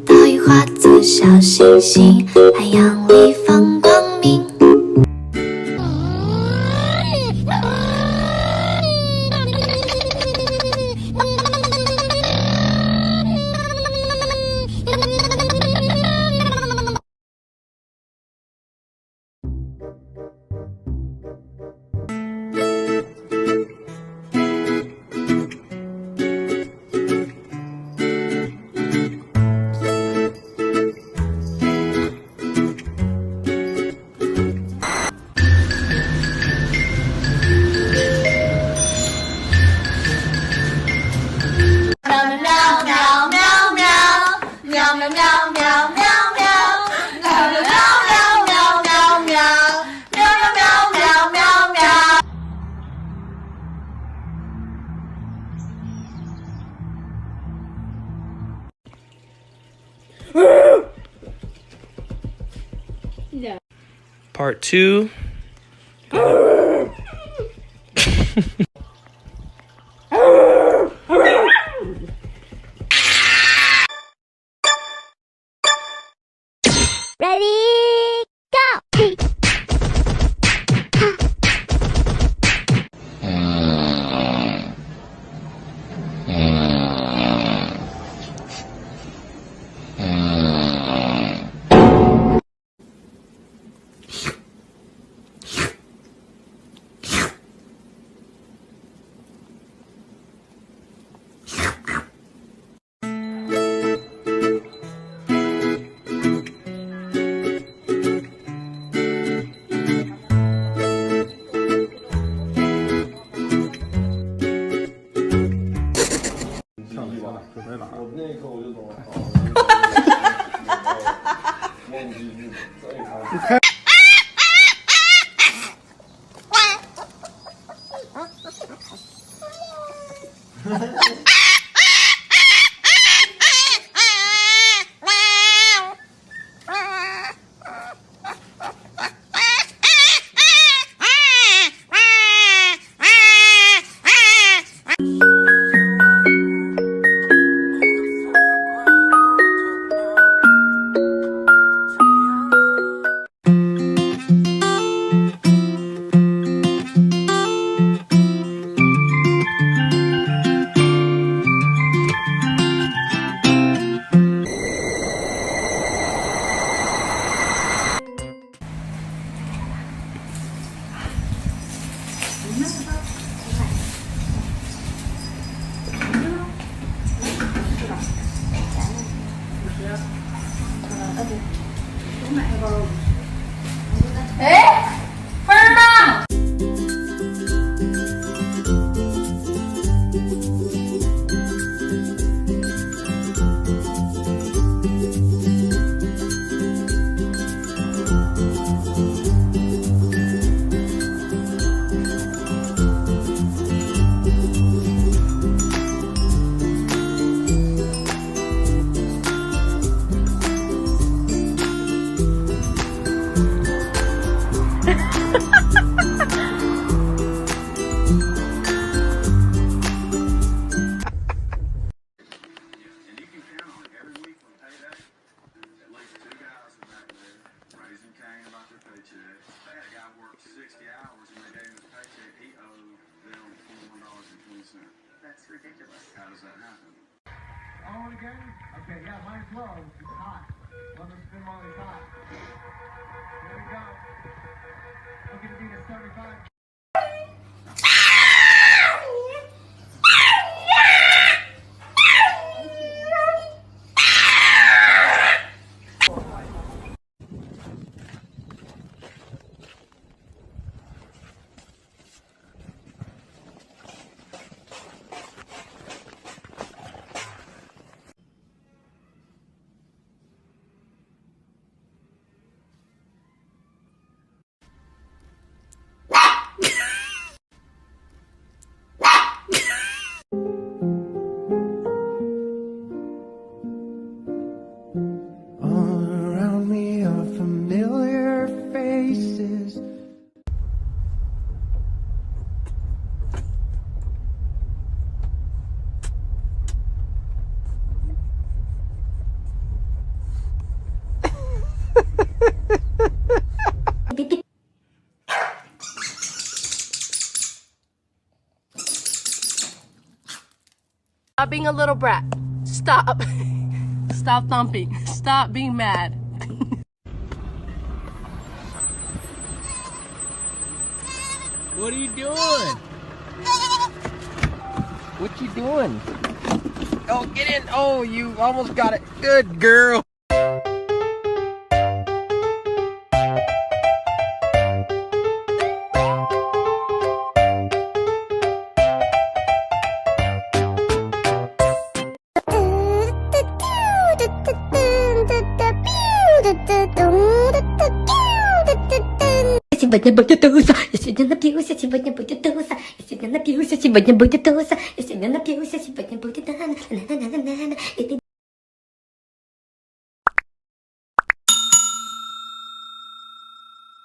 岛屿化作小星星，海洋里放光明。Part 2. Ready, go! How does that happen? Oh, again? Okay, yeah, might as well. It's hot. Let me spin while it's hot. Here we go. Look at me at 75. All around me are familiar faces. Stop being a little brat. Stop. Stop thumping. Stop being mad. What are you doing? What you doing? Oh, get in. Oh, you almost got it. Good girl. Сегодня будет туса, я сегодня напьюся, сегодня будет туса, я сегодня напьюся, сегодня будет туса, я сегодня напьюся, сегодня будет